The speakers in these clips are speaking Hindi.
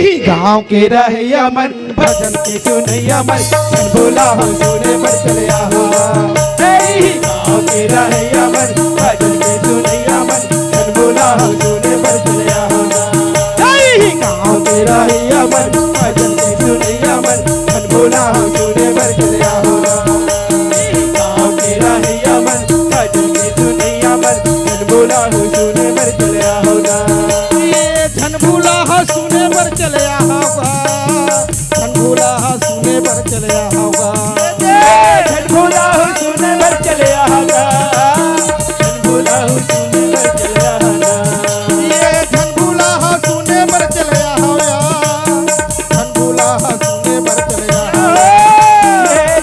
गाँव के रहे मन भजन के सुनैया मन मन बोला हो सुने पर चले आहो गाँव के रहे मन भजन के सुनैया मन मन बोला हो सुने पर चले आहो गाँव के रहे मन भजन के सुनैया मन मन बोला हो सुने पर चले आहो गाँव के रहे मन भजन के सुनैया मन मन बोला हो सुने पर चले आहो धन भूला सुने पर चले होगा धन भूला सुने पर चले होगा धन भूला सुने पर चले आगा धन भूला सुने पर चले आगा धन भूला सुने पर चले होगा धन भूला सुने पर चले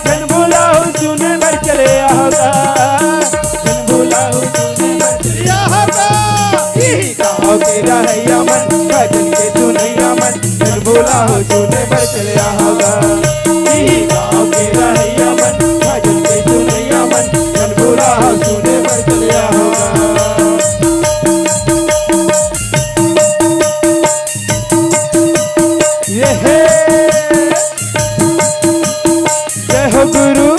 धन भूला सुने पर चले आगा धन भूला सुने पर चले आगा गाँव के रहे मन भजन के सुनैया मन धन भूला सुने पर चले आगा गाँव के रहे मन भजन के सुनैया मन धन भूला सुने पर चले आगा ये है जय हो गुरु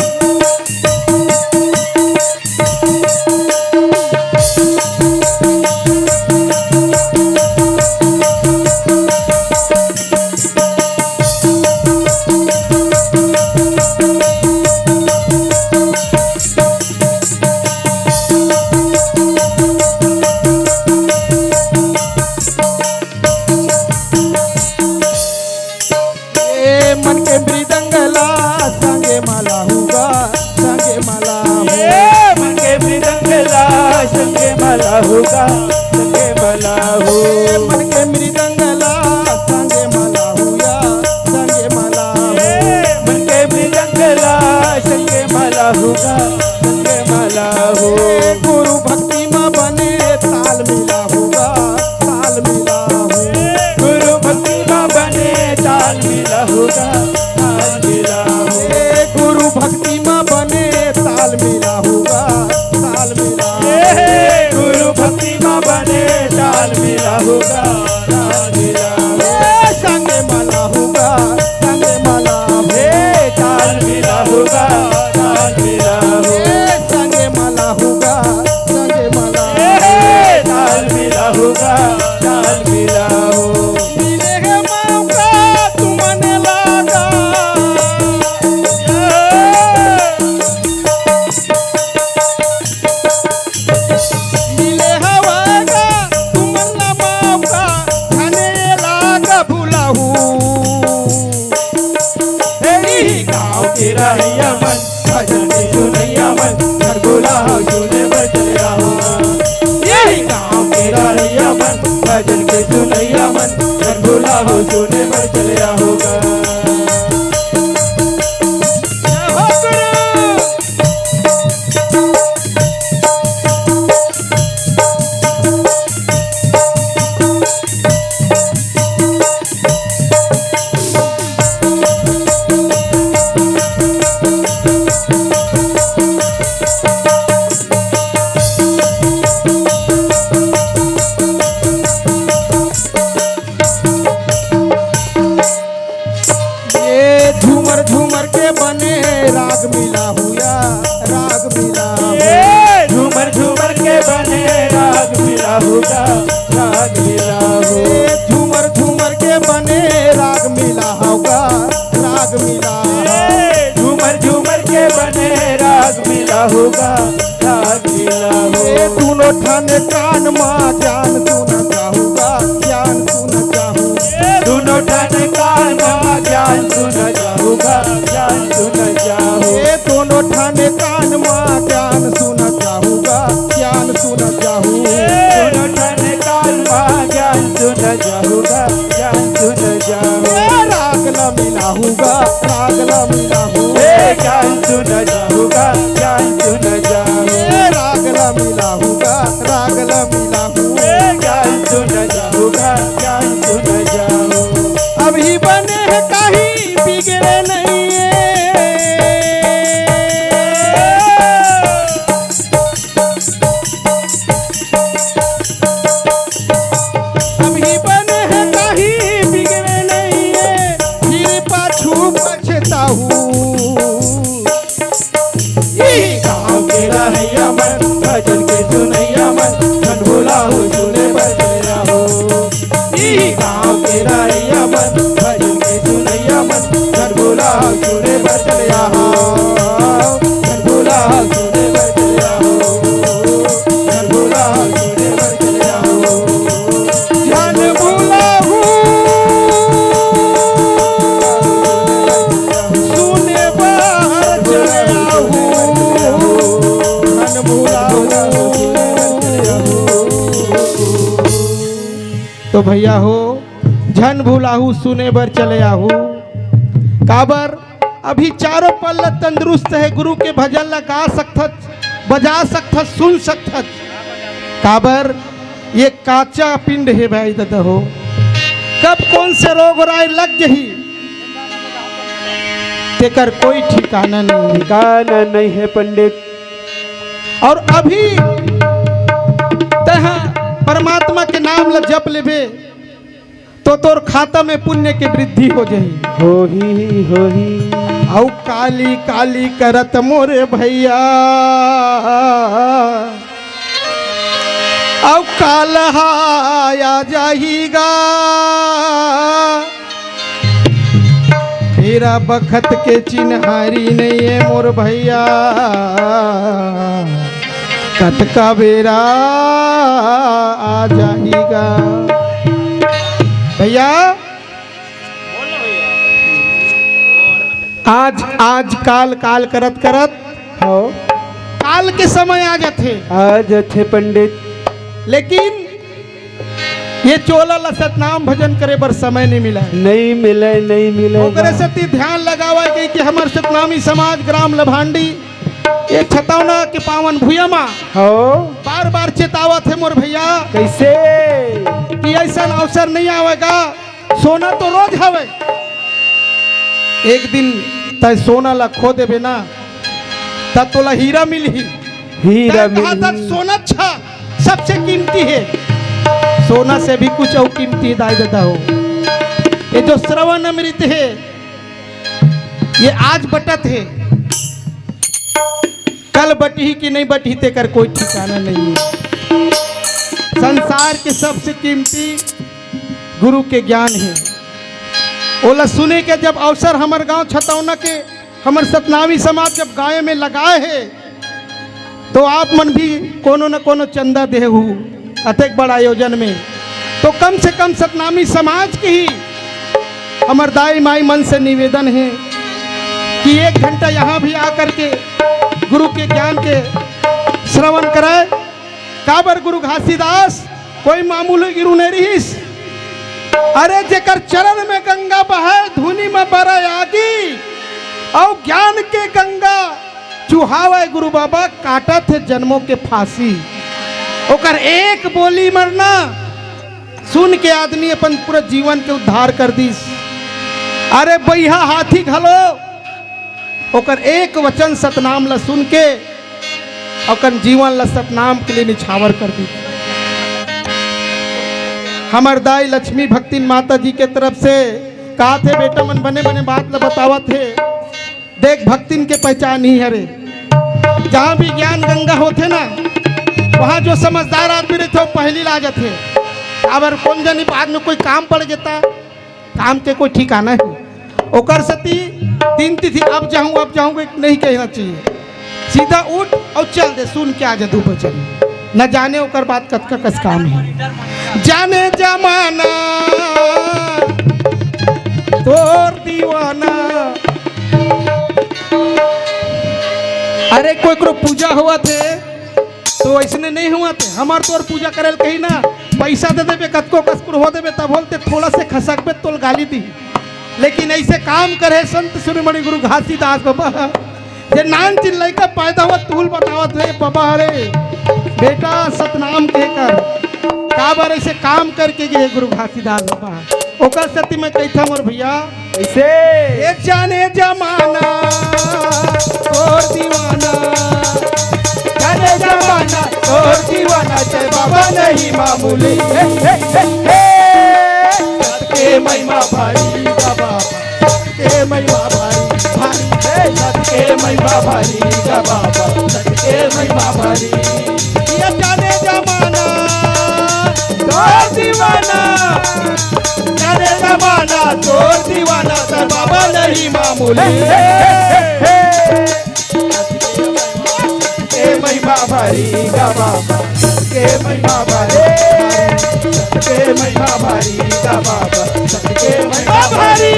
मन के मृदंगला संगे माला होगा संगे माला मन के मृदंगला संगे माला होगा संगे माला हो मन के मृदंगला संगे माला हुआ संगे माला मन के मृदंगला संगे माला होगा संगे माला हो गुरु भक्ति में बने ताल मिला होगा ताल मिला हो गुरु भक्ति में बने ताल मिला होगा ताल मिला हो गुरु भक्ति में बने ताल मिला होगा ताल मिला गुरु भक्ति में बने ताल मिला होगा ताल मिला हो संगे माला होगा संगे माला ताल मिला होगा ताल मिला हो संगे माला होगा संगे माला ताल मिला होगा ताल मिला हो मिले है मौका तुमने लागा मिले हवागा तुमने मौका खाने लागा भुलाहू गाँव के रहिया मन भजन के सुनैया मन घर बोला सुने पर चले आहो यही गाँव के रहिया मन भजन के सुनैया मन घर बोला सुने पर चले आहोगा झूमर झूमर के बने राग मिला हुआ राग मिला झूमर झूमर के बने राग मिला होगा राग मिला हो झूमर झूमर के बने राग मिला होगा राग मिला झूमर झूमर के बने राग मिला होगा राग मिला हो दोनों ठाने कान माँ जान सुना चाहूगा ज्ञान सुना चाहूँ दोनों ठाने कान माँ ज्ञान सुना चाहूगा ज्ञान सुना चाहूँ दोनों ठाने कान माँ जान सुना चाहूगा ज्ञान सुना चाहूँ दोनों ठाने कान माँ ज्ञान सुना चाहूगा ज्ञान सुना चाहूँ राग न मिला होगा राग न मिला हो ज्ञान सुना चाहूगा ज्ञान सुना चाहूँ राग न मिला होगा राग न मिला हो ज्ञान सुना चाहूगा ज्ञान सुना चाहूँ अभी बने हैं कहीं बिगड़े नहीं अभी बने हैं कहीं बिगड़े गाँव के रहिया मन भजन के सुनैया मन धन भोला सुने बर चले आओ धन भोला सुने बर चले आओ धन भोला सुने बर चले आओ धन भुलाहू सुने बर चले आहू धन भुलाहू। तो भैया हो झन भुलाहू सुने बर चले आहू काबर अभी चारों पल्ला तंदुरुस्त है गुरु के भजन ला गा सकथत बजा सकथत सुन सकथत काबर ये काचा पिंड है भाई दादा हो कब कौन से रोग राय लग जही तेकर कोई ठिकाना नहीं ठिकाना नहीं है पंडित। और अभी तहाँ परमात्मा के नाम ला जप लेबे तो तोर खाता में पुण्य के वृद्धि हो जाही हो ही औ काली काली करत मोरे भैया औ कालहा आ जाहीगा तेरा बखत के चिन्हारी नहीं है मोर भैया कत का बेरा आ जाहीगा भैया। आज काल काल करत करत हो काल के समय आ जाते आज थे पंडित लेकिन ये चोला ला सतनाम भजन करे बर समय नहीं मिला नहीं मिले ओकरे से ध्यान लगावा कि हमार सतनामी समाज ग्राम लभांडी ये छतौना के पावन भूयमा हो बार बार चेतावत है मोर भैया कैसे कि ऐसा अवसर नहीं आवेगा सोना तो रोज हवे एक दिन तय सोना ला खो देबे ना तब तोला हीरा मिली हीरा मिली सोना अच्छा सबसे कीमती है सोना से भी कुछ और कीमती दाई देता हो ये जो श्रवण अमृत है ये आज बटत है कल बटी कि नहीं बटी तेकर कोई ठिकाना नहीं है। संसार के सबसे कीमती गुरु के ज्ञान है ओला सुने के जब अवसर हमार गांव छतौना के हमार सतनामी समाज जब गाय में लगाए है तो आप मन भी कोनो न कोनो चंदा देहू अतेक बड़ा आयोजन में तो कम से कम सतनामी समाज के ही हमार दाई माई मन से निवेदन है कि 1 घंटा यहाँ भी आकर के गुरु के ज्ञान के श्रवण कराए काबर गुरु घासीदास कोई मामूली गुरु नहीं रहीस अरे जेकर चरण में गंगा बहे धुनी में बरय आगी और ज्ञान के गंगा चुहावे गुरु बाबा काटा थे जन्मों के फांसी ओकर एक बोली मरना सुन के आदमी अपन पूरा जीवन के उद्धार कर दीस अरे बैहा हाथी घलो ओकर एक वचन सतनाम ला सुन के ओकर जीवन ला सतनाम के लिए निछावर कर दी। हमर दाई लक्ष्मी भक्तिन माता जी के तरफ से कहा थे बेटा मन बने बने बात ला बतावा थे देख भक्तिन के पहचान ही हरे जहाँ भी ज्ञान गंगा होते ना वहाँ जो समझदार आदमी रहते वो पहली ला जाते अगर कौन जानी बाद में कोई काम पड़ जाता काम के कोई ठिकाना है ओकर सती 3 तिथि अब जाऊँ नहीं कहना चाहिए सीधा उठ और चल दे सुन के आ जा 2 बचन न जाने ओकर बात कतका कस काम है जाने जमाना तोर दीवाना अरे कोई को पूजा हुआ थे तो ऐसने नहीं हुआ थे हमार तोर पूजा करल कही ना पैसा दे देबे कतको कसकुर हो देबे तब बोलते थोड़ा से खसकबे तोल गाली दी लेकिन ऐसे काम करे संत शिरोमणि गुरु घासीदास बाबा जे नान चिन लइका पैदा हुआ तूल बतावत रे बाबा अरे बेटा सतनाम के कर काबर ऐसे काम करके गए गुरु घासीदास बाबा ओकर सती में कहता मोर भैया ऐसे ये जाने जमाना ओ दीवाना जाने जमाना तो दीवाना से बाबा नहीं मामूली के महिमा भारी बाबा के महिमा भारी भारी के महिमा भारी बाबा के महिमा भारी ये जाने जमाना तो दीवाना जमाना चोर दीवाना तर बाबा नहीं मामूली के महिमा भारी गा बाबा के महिमा भारी के महिमा भारी गा बाबा के महिमा भारी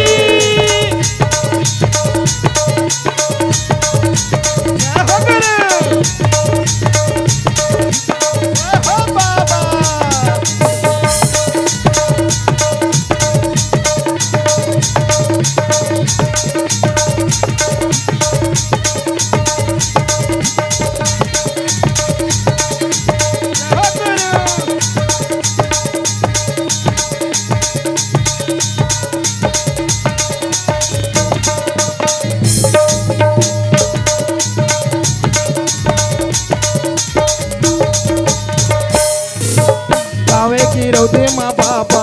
गावे की रौदे माँ बाबा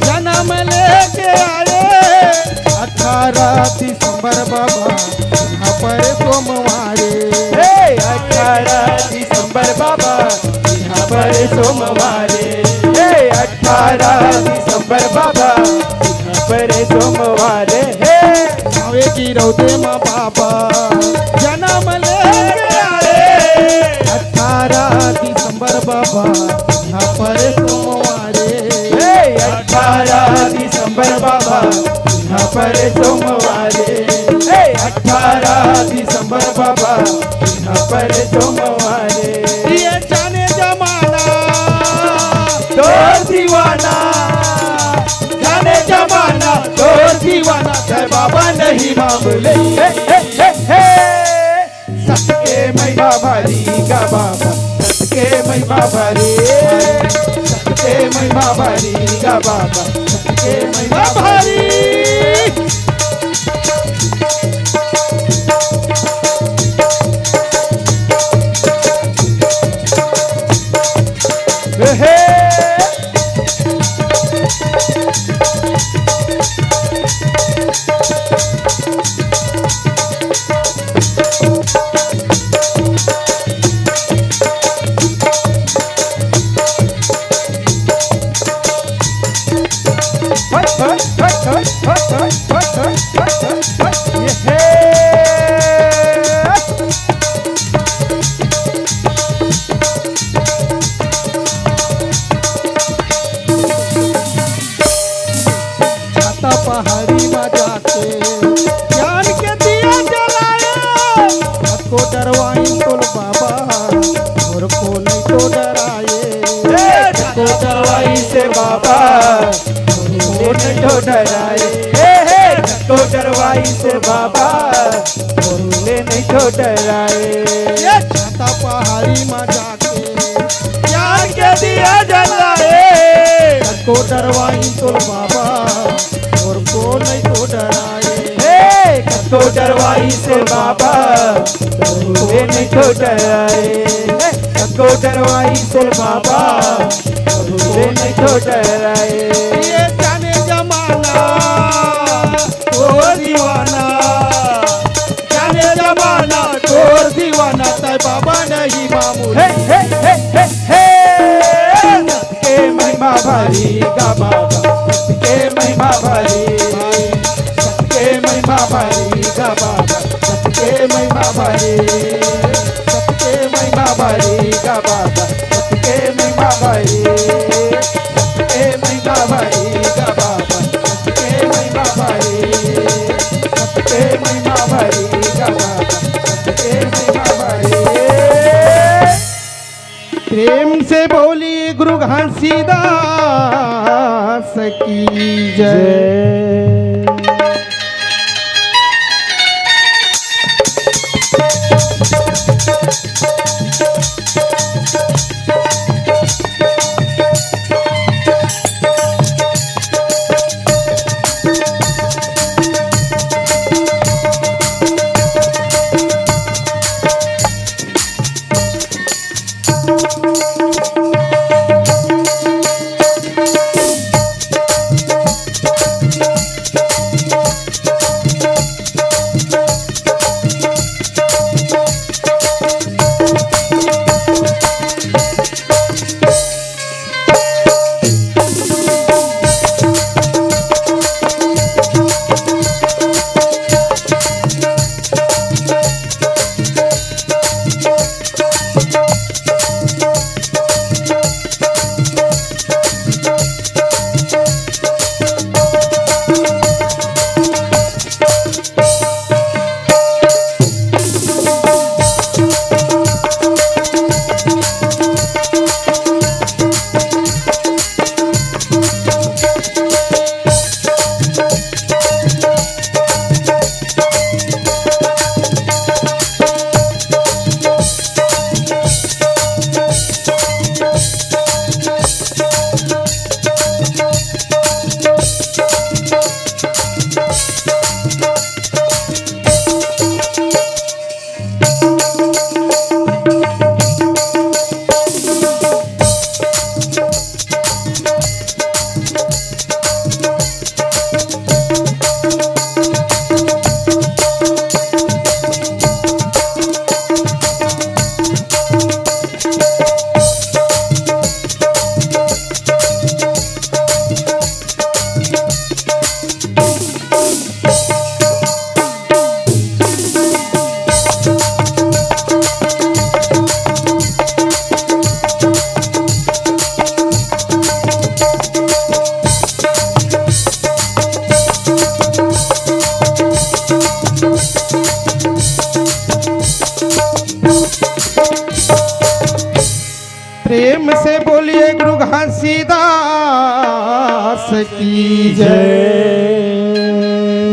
जन्म लेके आए 18 दिसंबर बाबा यहाँ पर सोमवारे 18 दिसंबर बाबा यहाँ पर सोमवारे 18 दिसंबर बाबा यहाँ पर सोमवारे गावे की रौदे माँ बाबा जन्म लेके आए 18 दिसंबर बाबा यहाँ पर सोमवारे 18 दिसंबर बाबा यहाँ पर सोमवारे 18 दिसंबर बाबा यहाँ पर सोमवारे ये जाने जमाना चोर दीवाना जाने जमाना चोर दीवाना तर बाबा नहीं मामूले सबके महिमा भारी गा बाबा सबके महिमा भारी सबके महिमा भारी गा बाबा सबके महिमा भारी पहाड़ी में जाके ज्ञान के दिया जलाए को डरवाई तोल बाबा और को नहीं तो डराए को डरवाई से बाबा को नहीं तो डराए को डरवाई से बाबा बोले नहीं तो डराए छाता पहाड़ी में जाके ज्ञान के दिया जलाए को डरवाई तोल बाबा और को नहीं तो डराए को डरवाई से बाबा बोले नहीं तो डराए को डरवाई से बाबा बोले नहीं तो डराए ये जाने जमाना चोर दीवाना जाने जमाना चोर दीवाना तय बाबा नहीं मामूली के महिमा भारी गा बाबा के महिमा भारी के महिमा भारी गा बाबा के महिमा भारी के महिमा भारी गा बाबा के महिमा भारी के महिमा भारी गा बाबा के महिमा भारी के महिमा भारी गा बाबा के महिमा भारी प्रेम से बोली गुरु घासीदास की जय। की जय।